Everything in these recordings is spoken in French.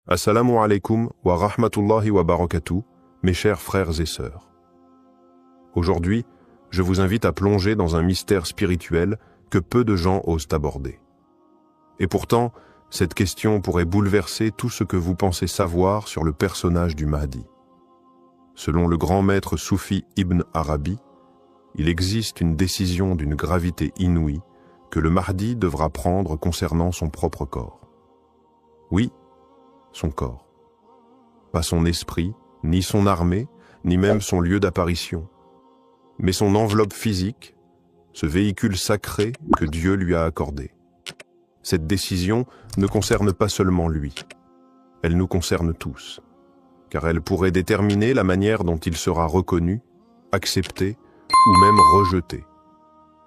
Assalamu alaikum wa rahmatullahi wa barakatuh, mes chers frères et sœurs. Aujourd'hui, je vous invite à plonger dans un mystère spirituel que peu de gens osent aborder. Et pourtant, cette question pourrait bouleverser tout ce que vous pensez savoir sur le personnage du Mahdi. Selon le grand maître soufi Ibn Arabi, il existe une décision d'une gravité inouïe que le Mahdi devra prendre concernant son propre corps. Oui, son corps. Pas son esprit, ni son armée, ni même son lieu d'apparition, mais son enveloppe physique, ce véhicule sacré que Dieu lui a accordé. Cette décision ne concerne pas seulement lui, elle nous concerne tous, car elle pourrait déterminer la manière dont il sera reconnu, accepté ou même rejeté.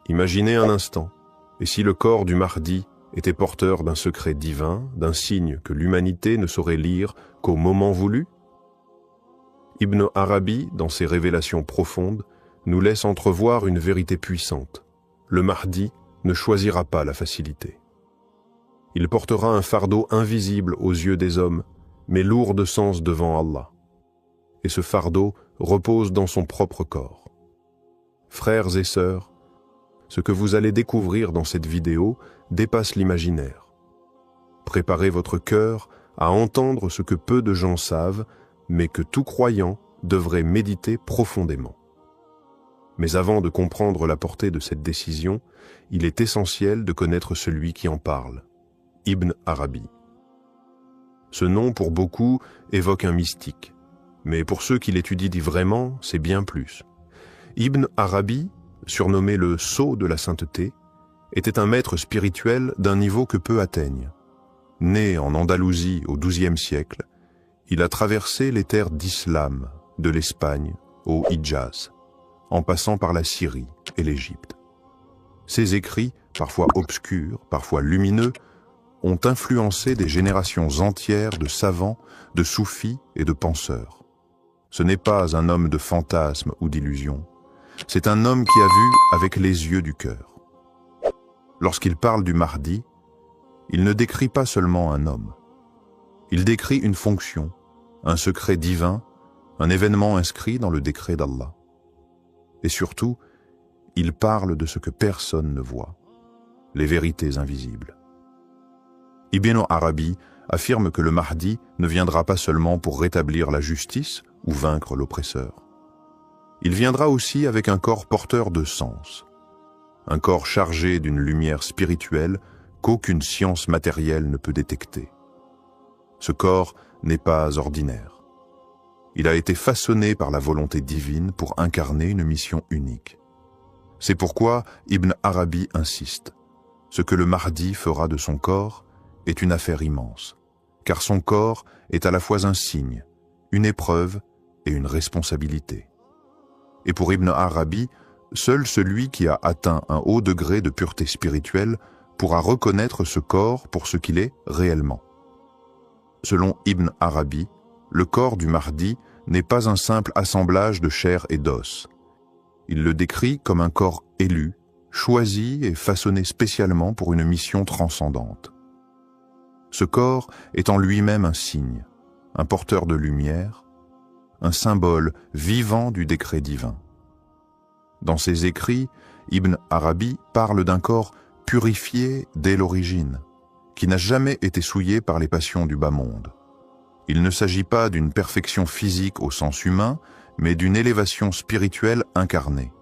Imaginez un instant, et si le corps du Mahdi était porteur d'un secret divin, d'un signe que l'humanité ne saurait lire qu'au moment voulu? Ibn Arabi, dans ses révélations profondes, nous laisse entrevoir une vérité puissante. Le Mahdi ne choisira pas la facilité. Il portera un fardeau invisible aux yeux des hommes, mais lourd de sens devant Allah. Et ce fardeau repose dans son propre corps. Frères et sœurs, ce que vous allez découvrir dans cette vidéo dépasse l'imaginaire. Préparez votre cœur à entendre ce que peu de gens savent, mais que tout croyant devrait méditer profondément. Mais avant de comprendre la portée de cette décision, il est essentiel de connaître celui qui en parle, Ibn Arabi. Ce nom, pour beaucoup, évoque un mystique, mais pour ceux qui l'étudient vraiment, c'est bien plus. Ibn Arabi, surnommé le sceau de la sainteté, était un maître spirituel d'un niveau que peu atteignent. Né en Andalousie au XIIe siècle, il a traversé les terres d'Islam, de l'Espagne au Hidjaz, en passant par la Syrie et l'Égypte. Ses écrits, parfois obscurs, parfois lumineux, ont influencé des générations entières de savants, de soufis et de penseurs. Ce n'est pas un homme de fantasmes ou d'illusions, c'est un homme qui a vu avec les yeux du cœur. Lorsqu'il parle du Mahdi, il ne décrit pas seulement un homme. Il décrit une fonction, un secret divin, un événement inscrit dans le décret d'Allah. Et surtout, il parle de ce que personne ne voit, les vérités invisibles. Ibn Arabi affirme que le Mahdi ne viendra pas seulement pour rétablir la justice ou vaincre l'oppresseur. Il viendra aussi avec un corps porteur de sens, un corps chargé d'une lumière spirituelle qu'aucune science matérielle ne peut détecter. Ce corps n'est pas ordinaire. Il a été façonné par la volonté divine pour incarner une mission unique. C'est pourquoi Ibn Arabi insiste. Ce que le Mahdi fera de son corps est une affaire immense, car son corps est à la fois un signe, une épreuve et une responsabilité. Et pour Ibn Arabi, seul celui qui a atteint un haut degré de pureté spirituelle pourra reconnaître ce corps pour ce qu'il est réellement. Selon Ibn Arabi, le corps du Mahdi n'est pas un simple assemblage de chair et d'os. Il le décrit comme un corps élu, choisi et façonné spécialement pour une mission transcendante. Ce corps est en lui-même un signe, un porteur de lumière, un symbole vivant du décret divin. Dans ses écrits, Ibn Arabi parle d'un corps purifié dès l'origine, qui n'a jamais été souillé par les passions du bas monde. Il ne s'agit pas d'une perfection physique au sens humain, mais d'une élévation spirituelle incarnée.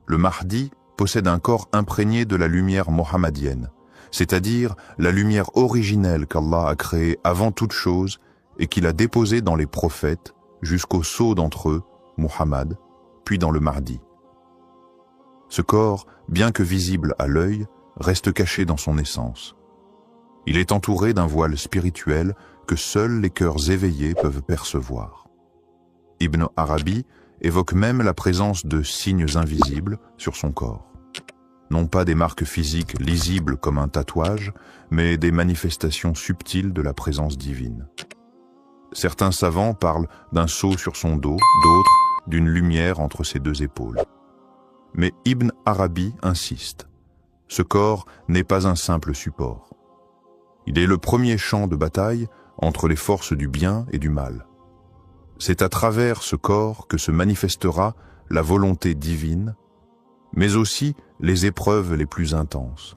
Le Mahdi possède un corps imprégné de la lumière mohammadienne, c'est-à-dire la lumière originelle qu'Allah a créée avant toute chose et qu'il a déposée dans les prophètes jusqu'au sceau d'entre eux, Muhammad, puis dans le Mahdi. Ce corps, bien que visible à l'œil, reste caché dans son essence. Il est entouré d'un voile spirituel que seuls les cœurs éveillés peuvent percevoir. Ibn Arabi évoque même la présence de signes invisibles sur son corps. Non pas des marques physiques lisibles comme un tatouage, mais des manifestations subtiles de la présence divine. Certains savants parlent d'un sceau sur son dos, d'autres d'une lumière entre ses deux épaules. Mais Ibn Arabi insiste. Ce corps n'est pas un simple support. Il est le premier champ de bataille entre les forces du bien et du mal. C'est à travers ce corps que se manifestera la volonté divine, mais aussi les épreuves les plus intenses.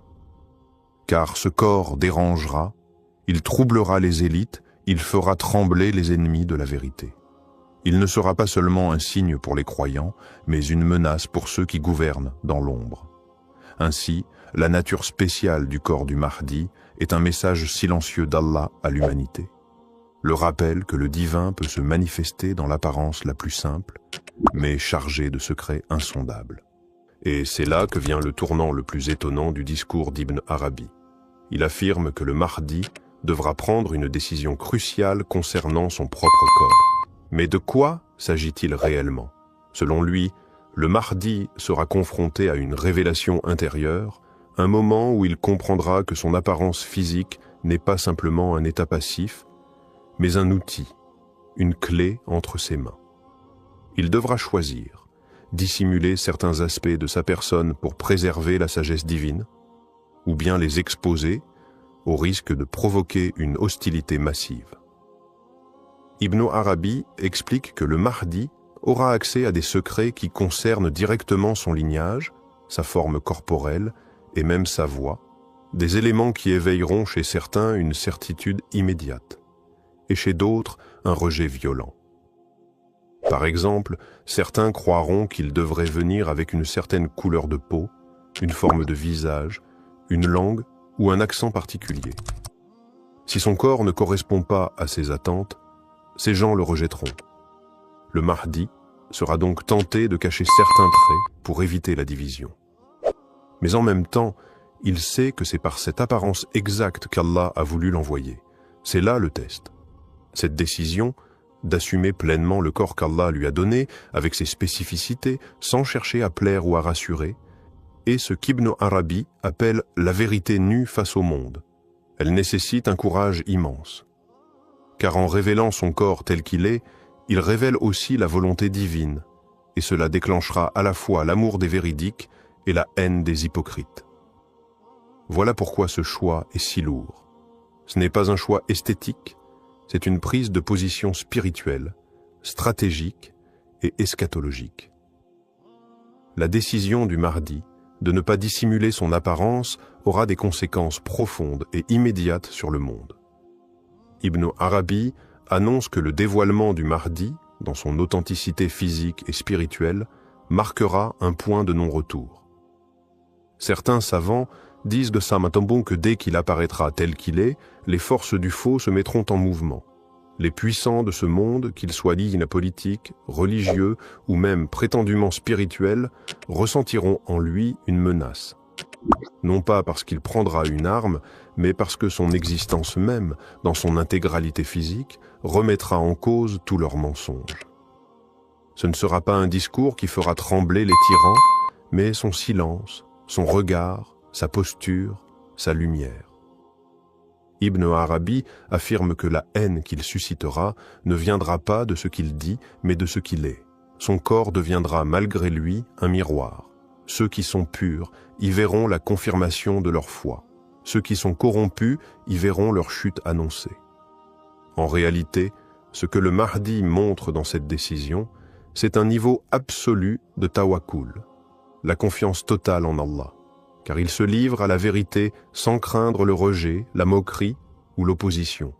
Car ce corps dérangera, il troublera les élites, il fera trembler les ennemis de la vérité. Il ne sera pas seulement un signe pour les croyants, mais une menace pour ceux qui gouvernent dans l'ombre. Ainsi, la nature spéciale du corps du Mahdi est un message silencieux d'Allah à l'humanité. Le rappel que le divin peut se manifester dans l'apparence la plus simple, mais chargé de secrets insondables. Et c'est là que vient le tournant le plus étonnant du discours d'Ibn Arabi. Il affirme que le Mahdi devra prendre une décision cruciale concernant son propre corps. Mais de quoi s'agit-il réellement? Selon lui, le Mahdi sera confronté à une révélation intérieure, un moment où il comprendra que son apparence physique n'est pas simplement un état passif, mais un outil, une clé entre ses mains. Il devra choisir, dissimuler certains aspects de sa personne pour préserver la sagesse divine, ou bien les exposer au risque de provoquer une hostilité massive. Ibn Arabi explique que le Mahdi aura accès à des secrets qui concernent directement son lignage, sa forme corporelle et même sa voix, des éléments qui éveilleront chez certains une certitude immédiate, et chez d'autres un rejet violent. Par exemple, certains croiront qu'il devrait venir avec une certaine couleur de peau, une forme de visage, une langue ou un accent particulier. Si son corps ne correspond pas à ces attentes, ces gens le rejetteront. Le Mahdi sera donc tenté de cacher certains traits pour éviter la division. Mais en même temps, il sait que c'est par cette apparence exacte qu'Allah a voulu l'envoyer. C'est là le test. Cette décision d'assumer pleinement le corps qu'Allah lui a donné, avec ses spécificités, sans chercher à plaire ou à rassurer, est ce qu'Ibn Arabi appelle la vérité nue face au monde. Elle nécessite un courage immense. Car en révélant son corps tel qu'il est, il révèle aussi la volonté divine, et cela déclenchera à la fois l'amour des véridiques et la haine des hypocrites. Voilà pourquoi ce choix est si lourd. Ce n'est pas un choix esthétique, c'est une prise de position spirituelle, stratégique et eschatologique. La décision du Mahdi de ne pas dissimuler son apparence aura des conséquences profondes et immédiates sur le monde. Ibn Arabi annonce que le dévoilement du Mahdi, dans son authenticité physique et spirituelle, marquera un point de non-retour. Certains savants disent de Sam Atambon que dès qu'il apparaîtra tel qu'il est, les forces du faux se mettront en mouvement. Les puissants de ce monde, qu'ils soient lignes politiques, religieux ou même prétendument spirituels, ressentiront en lui une menace. Non pas parce qu'il prendra une arme, mais parce que son existence même, dans son intégralité physique, remettra en cause tous leurs mensonges. Ce ne sera pas un discours qui fera trembler les tyrans, mais son silence, son regard, sa posture, sa lumière. Ibn Arabi affirme que la haine qu'il suscitera ne viendra pas de ce qu'il dit, mais de ce qu'il est. Son corps deviendra malgré lui un miroir. Ceux qui sont purs y verront la confirmation de leur foi. Ceux qui sont corrompus y verront leur chute annoncée. En réalité, ce que le Mahdi montre dans cette décision, c'est un niveau absolu de tawakkul, la confiance totale en Allah, car il se livre à la vérité sans craindre le rejet, la moquerie ou l'opposition.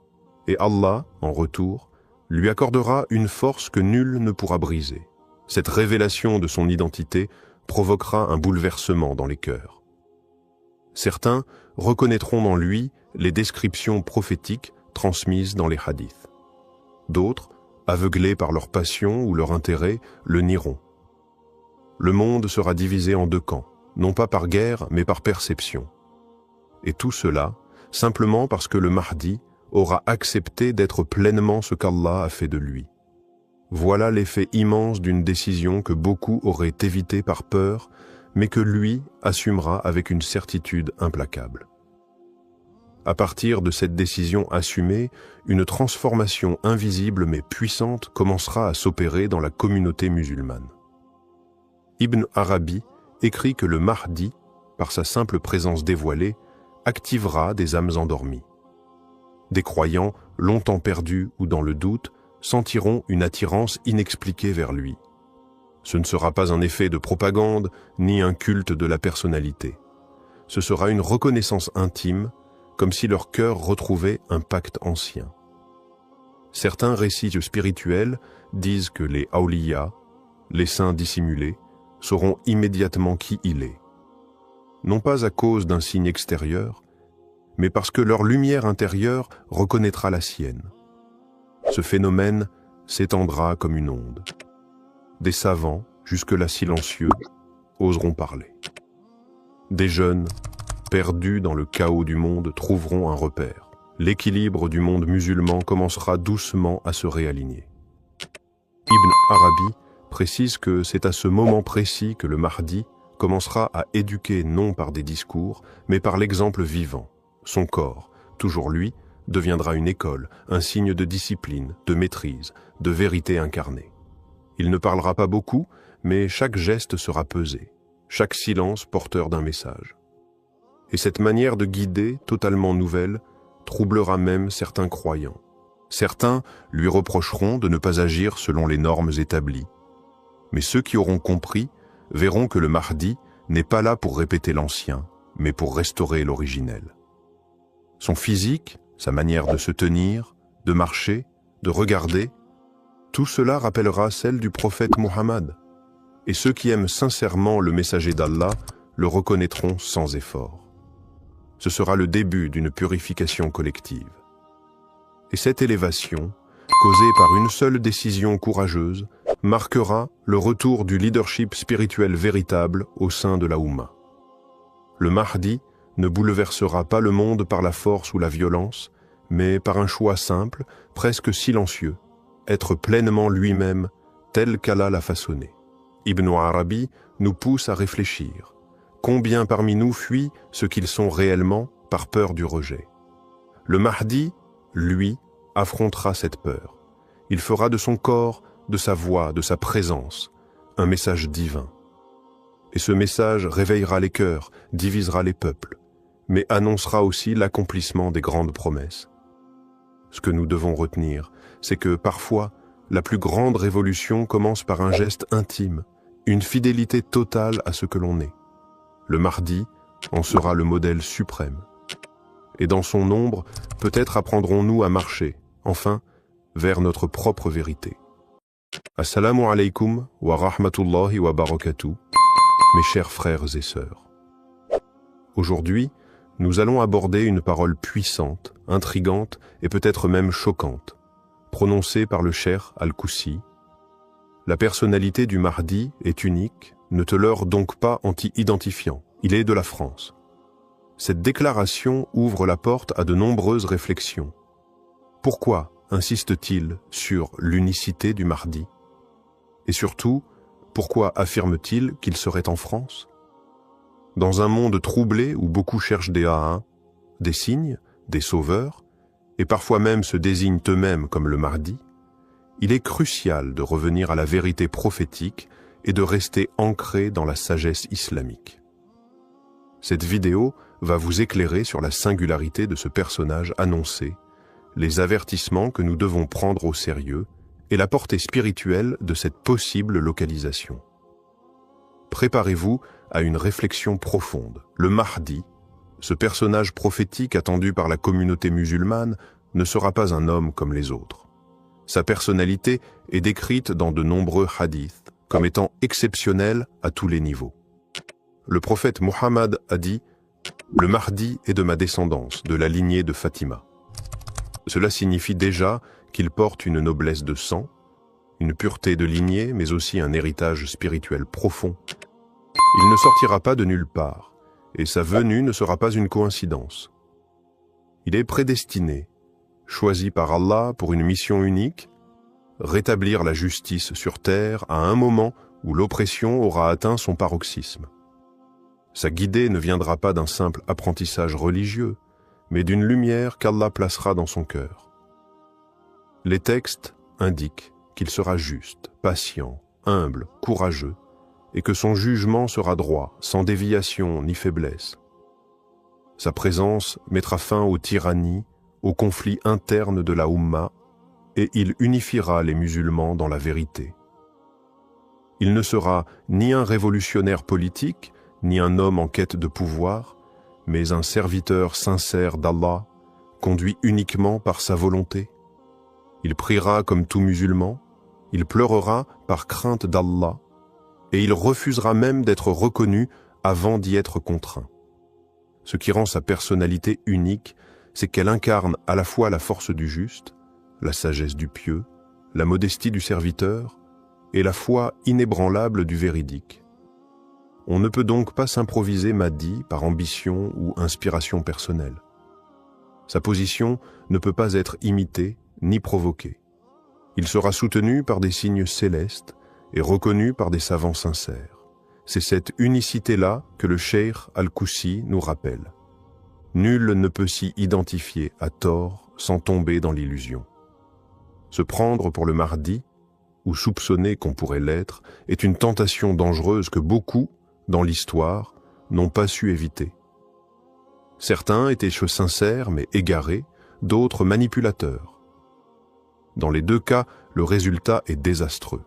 Et Allah, en retour, lui accordera une force que nul ne pourra briser. Cette révélation de son identité provoquera un bouleversement dans les cœurs. Certains reconnaîtront dans lui les descriptions prophétiques transmises dans les hadiths. D'autres, aveuglés par leur passion ou leur intérêt, le nieront. Le monde sera divisé en deux camps, non pas par guerre, mais par perception. Et tout cela, simplement parce que le Mahdi aura accepté d'être pleinement ce qu'Allah a fait de lui. Voilà l'effet immense d'une décision que beaucoup auraient évitée par peur, mais que lui assumera avec une certitude implacable. À partir de cette décision assumée, une transformation invisible mais puissante commencera à s'opérer dans la communauté musulmane. Ibn Arabi écrit que le Mahdi, par sa simple présence dévoilée, activera des âmes endormies. Des croyants, longtemps perdus ou dans le doute, sentiront une attirance inexpliquée vers lui. Ce ne sera pas un effet de propagande, ni un culte de la personnalité. Ce sera une reconnaissance intime, comme si leur cœur retrouvait un pacte ancien. Certains récits spirituels disent que les awliya, les saints dissimulés, sauront immédiatement qui il est. Non pas à cause d'un signe extérieur, mais parce que leur lumière intérieure reconnaîtra la sienne. Ce phénomène s'étendra comme une onde. Des savants, jusque-là silencieux, oseront parler. Des jeunes, perdus dans le chaos du monde, trouveront un repère. L'équilibre du monde musulman commencera doucement à se réaligner. Ibn Arabi précise que c'est à ce moment précis que le Mahdi commencera à éduquer non par des discours, mais par l'exemple vivant. Son corps, toujours lui, deviendra une école, un signe de discipline, de maîtrise, de vérité incarnée. Il ne parlera pas beaucoup, mais chaque geste sera pesé, chaque silence porteur d'un message. Et cette manière de guider, totalement nouvelle, troublera même certains croyants. Certains lui reprocheront de ne pas agir selon les normes établies. Mais ceux qui auront compris verront que le Mahdi n'est pas là pour répéter l'ancien, mais pour restaurer l'originel. Son physique, sa manière de se tenir, de marcher, de regarder, tout cela rappellera celle du prophète Muhammad. Et ceux qui aiment sincèrement le messager d'Allah le reconnaîtront sans effort. Ce sera le début d'une purification collective. Et cette élévation, causée par une seule décision courageuse, marquera le retour du leadership spirituel véritable au sein de la Oumma. Le Mahdi ne bouleversera pas le monde par la force ou la violence, mais par un choix simple, presque silencieux, être pleinement lui-même, tel qu'Allah l'a façonné. Ibn Arabi nous pousse à réfléchir. Combien parmi nous fuient ce qu'ils sont réellement par peur du rejet? Le Mahdi, lui, affrontera cette peur. Il fera de son corps, de sa voix, de sa présence, un message divin. Et ce message réveillera les cœurs, divisera les peuples, mais annoncera aussi l'accomplissement des grandes promesses. Ce que nous devons retenir, c'est que parfois, la plus grande révolution commence par un geste intime, une fidélité totale à ce que l'on est. Le Mahdi en sera le modèle suprême. Et dans son ombre, peut-être apprendrons-nous à marcher, enfin, vers notre propre vérité. Assalamu alaikum wa rahmatullahi wa barakatuh, mes chers frères et sœurs. Aujourd'hui, nous allons aborder une parole puissante, intrigante et peut-être même choquante, prononcée par le cheikh Al-Koussi. La personnalité du Mahdi est unique, ne te leurre donc pas anti-identifiant, il est de la France. Cette déclaration ouvre la porte à de nombreuses réflexions. Pourquoi insiste-t-il sur l'unicité du Mahdi? Et surtout, pourquoi affirme-t-il qu'il serait en France? Dans un monde troublé où beaucoup cherchent des A1, des signes, des sauveurs, et parfois même se désignent eux-mêmes comme le Mahdi, il est crucial de revenir à la vérité prophétique et de rester ancré dans la sagesse islamique. Cette vidéo va vous éclairer sur la singularité de ce personnage annoncé, les avertissements que nous devons prendre au sérieux et la portée spirituelle de cette possible localisation. Préparez-vous à une réflexion profonde. Le Mahdi, ce personnage prophétique attendu par la communauté musulmane, ne sera pas un homme comme les autres. Sa personnalité est décrite dans de nombreux hadiths comme étant exceptionnelle à tous les niveaux. Le prophète Muhammad a dit « Le Mahdi est de ma descendance, de la lignée de Fatima ». Cela signifie déjà qu'il porte une noblesse de sang, une pureté de lignée, mais aussi un héritage spirituel profond. Il ne sortira pas de nulle part, et sa venue ne sera pas une coïncidence. Il est prédestiné, choisi par Allah pour une mission unique, rétablir la justice sur terre à un moment où l'oppression aura atteint son paroxysme. Sa guidée ne viendra pas d'un simple apprentissage religieux, mais d'une lumière qu'Allah placera dans son cœur. Les textes indiquent qu'il sera juste, patient, humble, courageux, et que son jugement sera droit, sans déviation ni faiblesse. Sa présence mettra fin aux tyrannies, aux conflits internes de la Oumma et il unifiera les musulmans dans la vérité. Il ne sera ni un révolutionnaire politique, ni un homme en quête de pouvoir, mais un serviteur sincère d'Allah, conduit uniquement par sa volonté. Il priera comme tout musulman, il pleurera par crainte d'Allah, et il refusera même d'être reconnu avant d'y être contraint. Ce qui rend sa personnalité unique, c'est qu'elle incarne à la fois la force du juste, la sagesse du pieux, la modestie du serviteur et la foi inébranlable du véridique. On ne peut donc pas s'improviser Mahdi par ambition ou inspiration personnelle. Sa position ne peut pas être imitée ni provoquée. Il sera soutenu par des signes célestes et reconnu par des savants sincères. C'est cette unicité-là que le cheikh Al-Koussi nous rappelle. Nul ne peut s'y identifier à tort sans tomber dans l'illusion. Se prendre pour le Mahdi, ou soupçonner qu'on pourrait l'être, est une tentation dangereuse que beaucoup, dans l'histoire, n'ont pas su éviter. Certains étaient sincères mais égarés, d'autres manipulateurs. Dans les deux cas, le résultat est désastreux.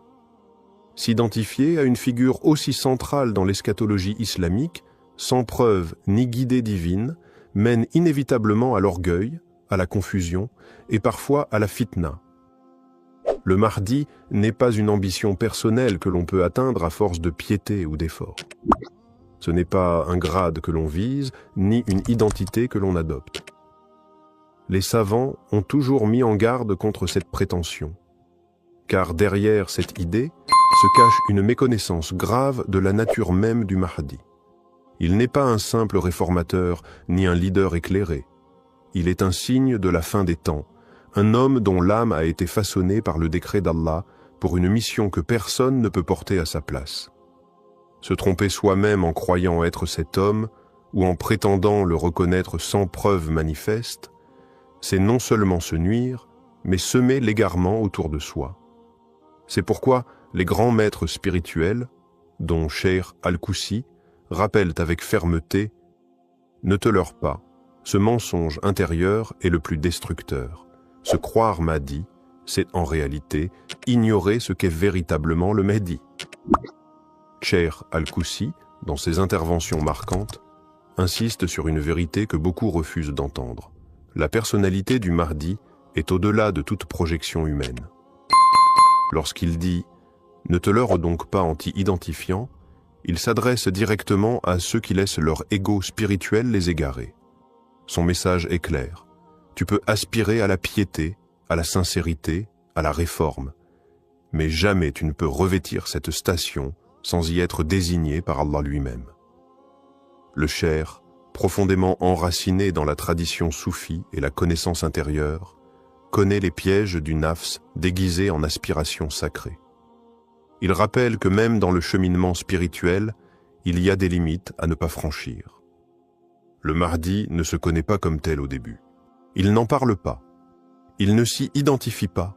S'identifier à une figure aussi centrale dans l'eschatologie islamique, sans preuve ni guidée divine, mène inévitablement à l'orgueil, à la confusion et parfois à la fitna. Le Mahdi n'est pas une ambition personnelle que l'on peut atteindre à force de piété ou d'effort. Ce n'est pas un grade que l'on vise, ni une identité que l'on adopte. Les savants ont toujours mis en garde contre cette prétention, car derrière cette idée se cache une méconnaissance grave de la nature même du Mahdi. Il n'est pas un simple réformateur, ni un leader éclairé. Il est un signe de la fin des temps, un homme dont l'âme a été façonnée par le décret d'Allah pour une mission que personne ne peut porter à sa place. Se tromper soi-même en croyant être cet homme ou en prétendant le reconnaître sans preuve manifeste, c'est non seulement se nuire, mais semer l'égarement autour de soi. C'est pourquoi les grands maîtres spirituels, dont Cheikh Al-Koussi, rappellent avec fermeté « Ne te leurre pas, ce mensonge intérieur est le plus destructeur. Se croire Mahdi, c'est en réalité ignorer ce qu'est véritablement le Mehdi. » Cheikh Al-Koussi, dans ses interventions marquantes, insiste sur une vérité que beaucoup refusent d'entendre. La personnalité du Mahdi est au-delà de toute projection humaine. Lorsqu'il dit « Ne te leurre donc pas en t'y identifiant », il s'adresse directement à ceux qui laissent leur ego spirituel les égarer. Son message est clair. Tu peux aspirer à la piété, à la sincérité, à la réforme, mais jamais tu ne peux revêtir cette station sans y être désigné par Allah lui-même. Le cheikh, profondément enraciné dans la tradition soufie et la connaissance intérieure, connaît les pièges du nafs déguisé en aspiration sacrée. Il rappelle que même dans le cheminement spirituel, il y a des limites à ne pas franchir. Le Mahdi ne se connaît pas comme tel au début. Il n'en parle pas. Il ne s'y identifie pas.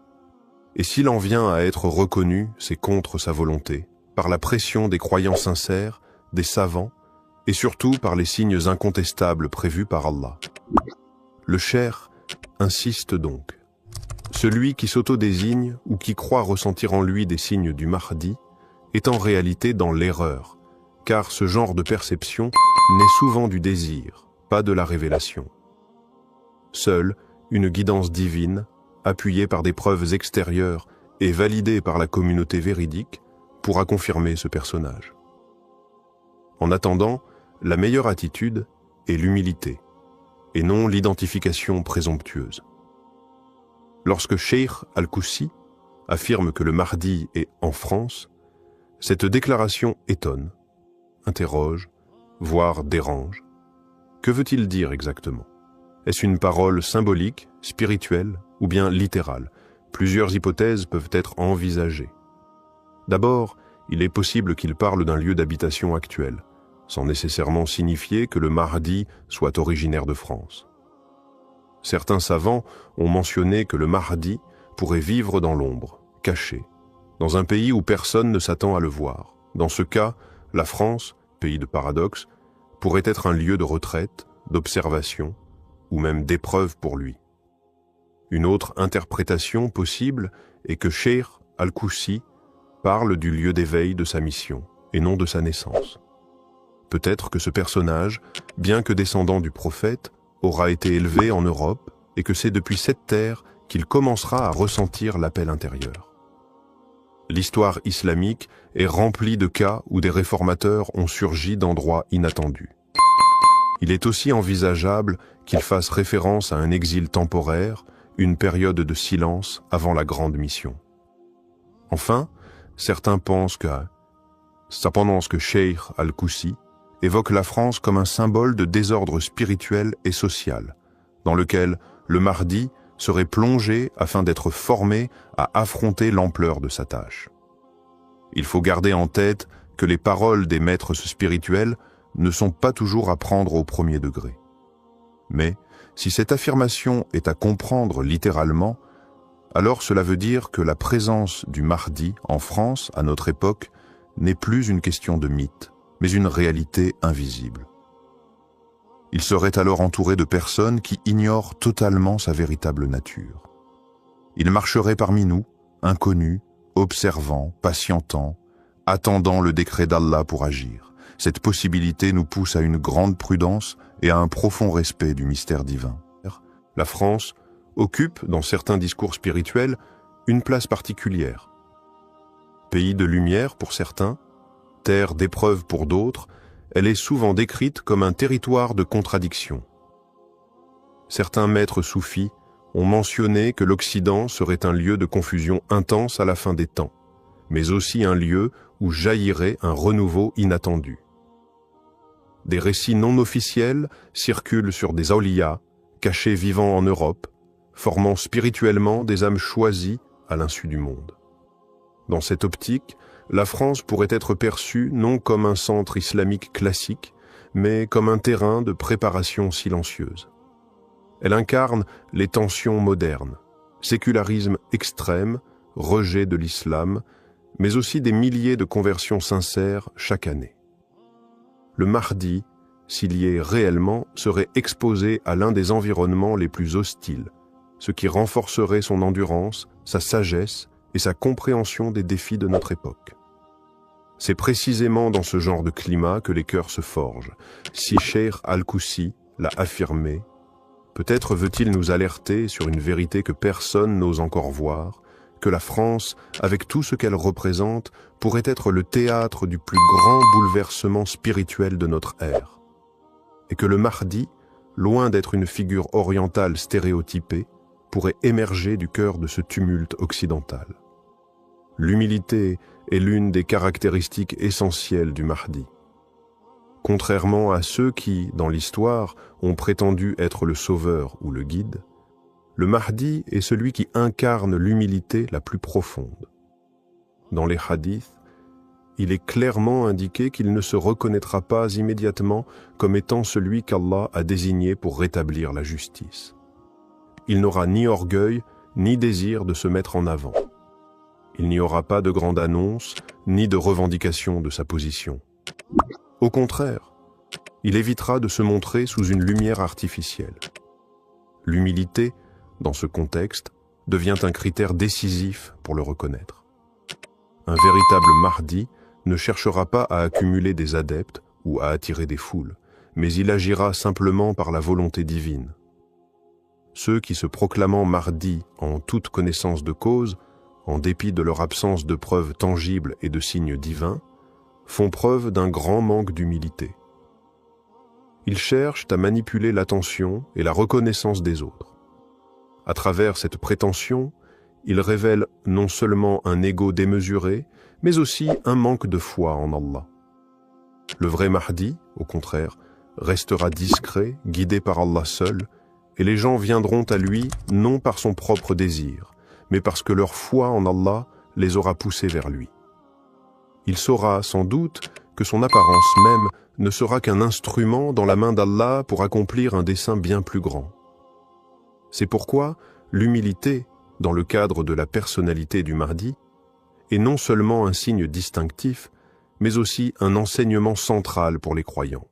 Et s'il en vient à être reconnu, c'est contre sa volonté, par la pression des croyants sincères, des savants, et surtout par les signes incontestables prévus par Allah. Le cheikh insiste donc. Celui qui s'auto-désigne ou qui croit ressentir en lui des signes du Mahdi est en réalité dans l'erreur, car ce genre de perception naît souvent du désir, pas de la révélation. Seule une guidance divine, appuyée par des preuves extérieures et validée par la communauté véridique, pourra confirmer ce personnage. En attendant, la meilleure attitude est l'humilité, et non l'identification présomptueuse. Lorsque Cheikh Al-Koussi affirme que le Mahdi est en France, cette déclaration étonne, interroge, voire dérange. Que veut-il dire exactement? Est-ce une parole symbolique, spirituelle ou bien littérale? Plusieurs hypothèses peuvent être envisagées. D'abord, il est possible qu'il parle d'un lieu d'habitation actuel, sans nécessairement signifier que le Mahdi soit originaire de France. Certains savants ont mentionné que le Mahdi pourrait vivre dans l'ombre, caché, dans un pays où personne ne s'attend à le voir. Dans ce cas, la France, pays de paradoxe, pourrait être un lieu de retraite, d'observation ou même d'épreuve pour lui. Une autre interprétation possible est que Cheikh Al-Koussi parle du lieu d'éveil de sa mission, et non de sa naissance. Peut-être que ce personnage, bien que descendant du prophète, aura été élevé en Europe et que c'est depuis cette terre qu'il commencera à ressentir l'appel intérieur. L'histoire islamique est remplie de cas où des réformateurs ont surgi d'endroits inattendus. Il est aussi envisageable qu'il fasse référence à un exil temporaire, une période de silence avant la grande mission. Enfin, certains pensent que Cheikh Al-Koussi évoque la France comme un symbole de désordre spirituel et social, dans lequel le Mahdi serait plongé afin d'être formé à affronter l'ampleur de sa tâche. Il faut garder en tête que les paroles des maîtres spirituels ne sont pas toujours à prendre au premier degré. Mais si cette affirmation est à comprendre littéralement, alors cela veut dire que la présence du Mahdi en France à notre époque n'est plus une question de mythe, mais une réalité invisible. Il serait alors entouré de personnes qui ignorent totalement sa véritable nature. Il marcherait parmi nous, inconnu, observant, patientant, attendant le décret d'Allah pour agir. Cette possibilité nous pousse à une grande prudence et à un profond respect du mystère divin. La France occupe, dans certains discours spirituels, une place particulière. Pays de lumière pour certains, terre d'épreuve pour d'autres, elle est souvent décrite comme un territoire de contradiction. Certains maîtres soufis ont mentionné que l'Occident serait un lieu de confusion intense à la fin des temps, mais aussi un lieu où jaillirait un renouveau inattendu. Des récits non officiels circulent sur des awliyas, cachés vivant en Europe, formant spirituellement des âmes choisies à l'insu du monde. Dans cette optique, la France pourrait être perçue non comme un centre islamique classique, mais comme un terrain de préparation silencieuse. Elle incarne les tensions modernes, sécularisme extrême, rejet de l'islam, mais aussi des milliers de conversions sincères chaque année. Le Mahdi, s'il y est réellement, serait exposé à l'un des environnements les plus hostiles, ce qui renforcerait son endurance, sa sagesse et sa compréhension des défis de notre époque. C'est précisément dans ce genre de climat que les cœurs se forgent. Si Cheikh Al-Koussi l'a affirmé, peut-être veut-il nous alerter sur une vérité que personne n'ose encore voir, que la France, avec tout ce qu'elle représente, pourrait être le théâtre du plus grand bouleversement spirituel de notre ère. Et que le Mahdi, loin d'être une figure orientale stéréotypée, pourrait émerger du cœur de ce tumulte occidental. L'humilité est l'une des caractéristiques essentielles du Mahdi. Contrairement à ceux qui, dans l'histoire, ont prétendu être le sauveur ou le guide, le Mahdi est celui qui incarne l'humilité la plus profonde. Dans les hadiths, il est clairement indiqué qu'il ne se reconnaîtra pas immédiatement comme étant celui qu'Allah a désigné pour rétablir la justice. Il n'aura ni orgueil, ni désir de se mettre en avant. Il n'y aura pas de grande annonce, ni de revendication de sa position. Au contraire, il évitera de se montrer sous une lumière artificielle. L'humilité, dans ce contexte, devient un critère décisif pour le reconnaître. Un véritable Mahdi ne cherchera pas à accumuler des adeptes ou à attirer des foules, mais il agira simplement par la volonté divine. Ceux qui se proclamant Mahdi en toute connaissance de cause, en dépit de leur absence de preuves tangibles et de signes divins, font preuve d'un grand manque d'humilité. Ils cherchent à manipuler l'attention et la reconnaissance des autres. À travers cette prétention, ils révèlent non seulement un ego démesuré, mais aussi un manque de foi en Allah. Le vrai Mahdi, au contraire, restera discret, guidé par Allah seul, et les gens viendront à lui non par son propre désir, mais parce que leur foi en Allah les aura poussés vers lui. Il saura sans doute que son apparence même ne sera qu'un instrument dans la main d'Allah pour accomplir un dessein bien plus grand. C'est pourquoi l'humilité, dans le cadre de la personnalité du Mahdi, est non seulement un signe distinctif, mais aussi un enseignement central pour les croyants.